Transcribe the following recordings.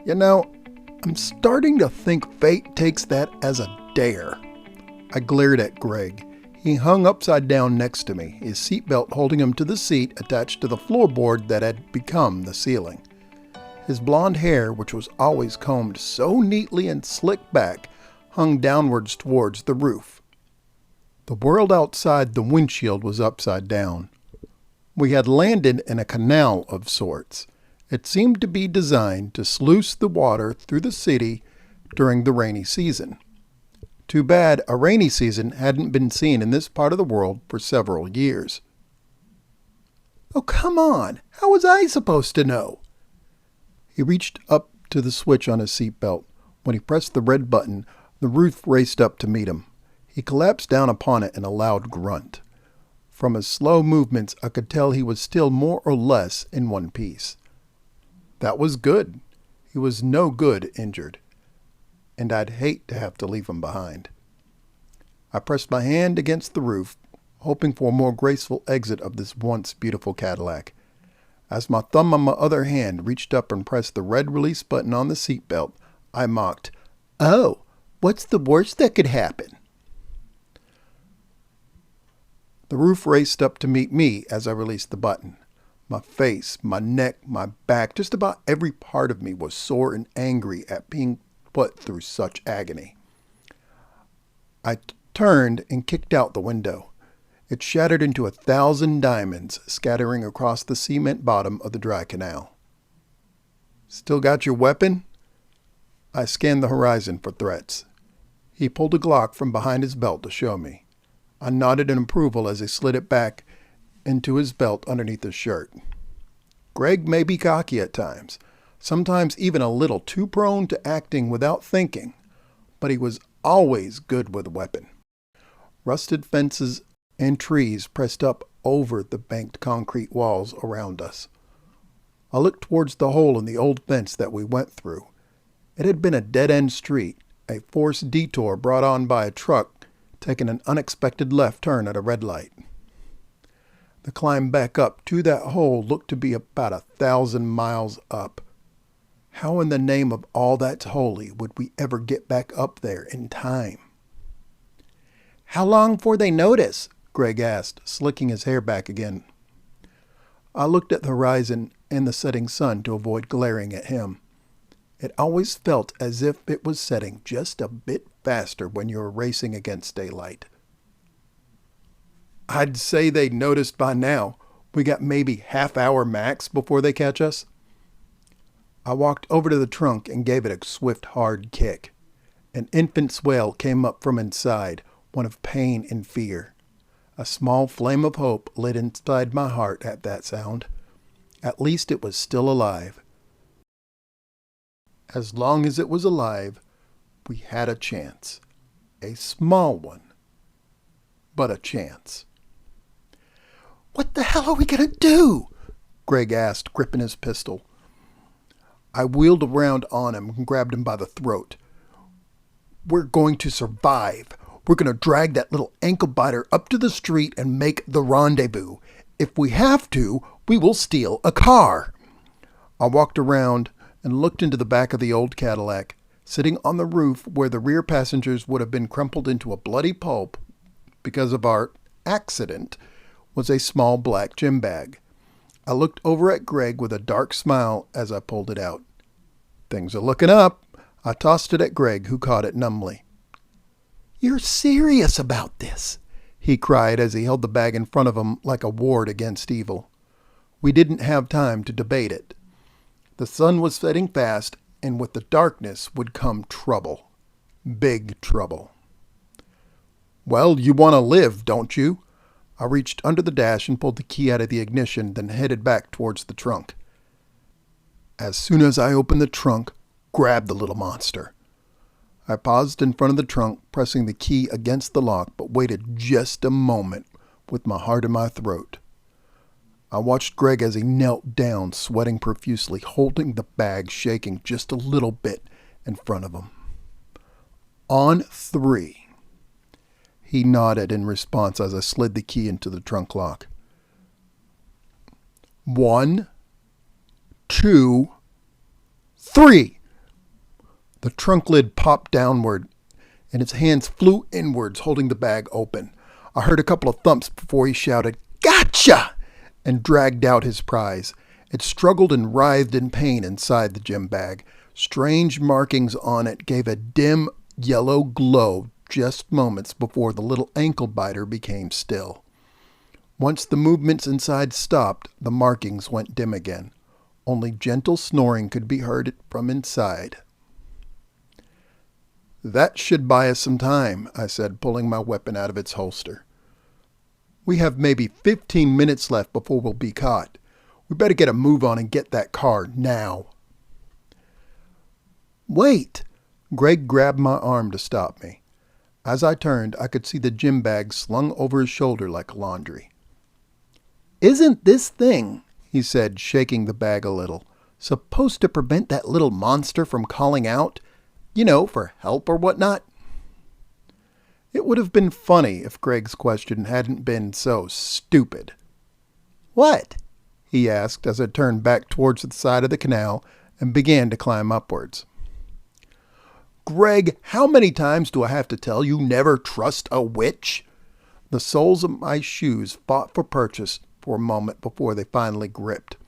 You know, I'm starting to think fate takes that as a dare. I glared at Greg. He hung upside down next to me, his seatbelt holding him to the seat attached to the floorboard that had become the ceiling. His blonde hair, which was always combed so neatly and slicked back, hung downwards towards the roof. The world outside the windshield was upside down. We had landed in a canal of sorts. It seemed to be designed to sluice the water through the city during the rainy season. Too bad a rainy season hadn't been seen in this part of the world for several years. Oh, come on! How was I supposed to know? He reached up to the switch on his seatbelt. When he pressed the red button, the roof raced up to meet him. He collapsed down upon it in a loud grunt. From his slow movements, I could tell he was still more or less in one piece. That was good. He was no good injured, and I'd hate to have to leave him behind. I pressed my hand against the roof, hoping for a more graceful exit of this once beautiful Cadillac. As my thumb on my other hand reached up and pressed the red release button on the seatbelt, I mocked, "Oh, what's the worst that could happen?" The roof raced up to meet me as I released the button. My face, my neck, my back, just about every part of me was sore and angry at being put through such agony. I turned and kicked out the window. It shattered into 1,000 diamonds, scattering across the cement bottom of the dry canal. "Still got your weapon?" I scanned the horizon for threats. He pulled a Glock from behind his belt to show me. I nodded in approval as he slid it back into his belt underneath his shirt. Greg may be cocky at times, sometimes even a little too prone to acting without thinking, but he was always good with a weapon. Rusted fences and trees pressed up over the banked concrete walls around us. I looked towards the hole in the old fence that we went through. It had been a dead-end street, a forced detour brought on by a truck taking an unexpected left turn at a red light. The climb back up to that hole looked to be about 1,000 miles up. How in the name of all that's holy would we ever get back up there in time? "How long 'fore they notice?" Greg asked, slicking his hair back again. I looked at the horizon and the setting sun to avoid glaring at him. It always felt as if it was setting just a bit faster when you were racing against daylight. "I'd say they noticed by now. We got maybe half-hour max before they catch us." I walked over to the trunk and gave it a swift, hard kick. An infant's wail came up from inside, one of pain and fear. A small flame of hope lit inside my heart at that sound. At least it was still alive. As long as it was alive, we had a chance. A small one, but a chance. "What the hell are we going to do?" Greg asked, gripping his pistol. I wheeled around on him and grabbed him by the throat. "We're going to survive. We're going to drag that little ankle biter up to the street and make the rendezvous. If we have to, we will steal a car." I walked around and looked into the back of the old Cadillac. Sitting on the roof where the rear passengers would have been crumpled into a bloody pulp because of our accident was a small black gym bag. I looked over at Greg with a dark smile as I pulled it out. "Things are looking up." I tossed it at Greg, who caught it numbly. "You're serious about this?" he cried as he held the bag in front of him like a ward against evil. We didn't have time to debate it. The sun was setting fast, and with the darkness would come trouble. Big trouble. "Well, you want to live, don't you?" I reached under the dash and pulled the key out of the ignition, then headed back towards the trunk. As soon as I opened the trunk, grabbed the little monster. I paused in front of the trunk, pressing the key against the lock, but waited just a moment with my heart in my throat. I watched Greg as he knelt down, sweating profusely, holding the bag, shaking just a little bit in front of him. "On 3. He nodded in response as I slid the key into the trunk lock. 1, 2, 3. The trunk lid popped downward, and his hands flew inwards, holding the bag open. I heard a couple of thumps before he shouted, "Gotcha!" and dragged out his prize. It struggled and writhed in pain inside the gym bag. Strange markings on it gave a dim yellow glow just moments before the little ankle biter became still. Once the movements inside stopped, the markings went dim again. Only gentle snoring could be heard from inside. "That should buy us some time," I said, pulling my weapon out of its holster. "We have maybe 15 minutes left before we'll be caught. We better get a move on and get that car now." "Wait!" Greg grabbed my arm to stop me. As I turned, I could see the gym bag slung over his shoulder like laundry. "Isn't this thing," he said, shaking the bag a little, "supposed to prevent that little monster from calling out? You know, for help or whatnot?" It would have been funny if Greg's question hadn't been so stupid. "What?" he asked as I turned back towards the side of the canal and began to climb upwards. "Greg, how many times do I have to tell you never trust a witch?" The soles of my shoes fought for purchase for a moment before they finally gripped.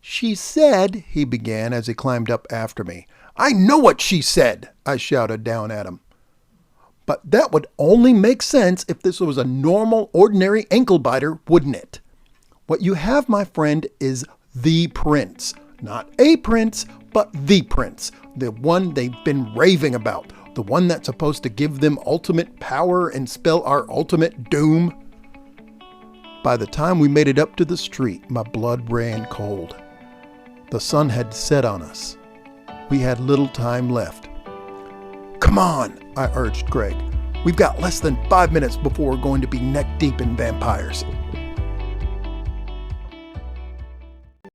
"She said," he began as he climbed up after me. "I know what she said," I shouted down at him. "But that would only make sense if this was a normal, ordinary ankle biter, wouldn't it? What you have, my friend, is the prince. Not a prince, but the prince. The one they've been raving about. The one that's supposed to give them ultimate power and spell our ultimate doom." By the time we made it up to the street, my blood ran cold. The sun had set on us. We had little time left. "Come on," I urged Greg. "We've got less than 5 minutes before we're going to be neck deep in vampires."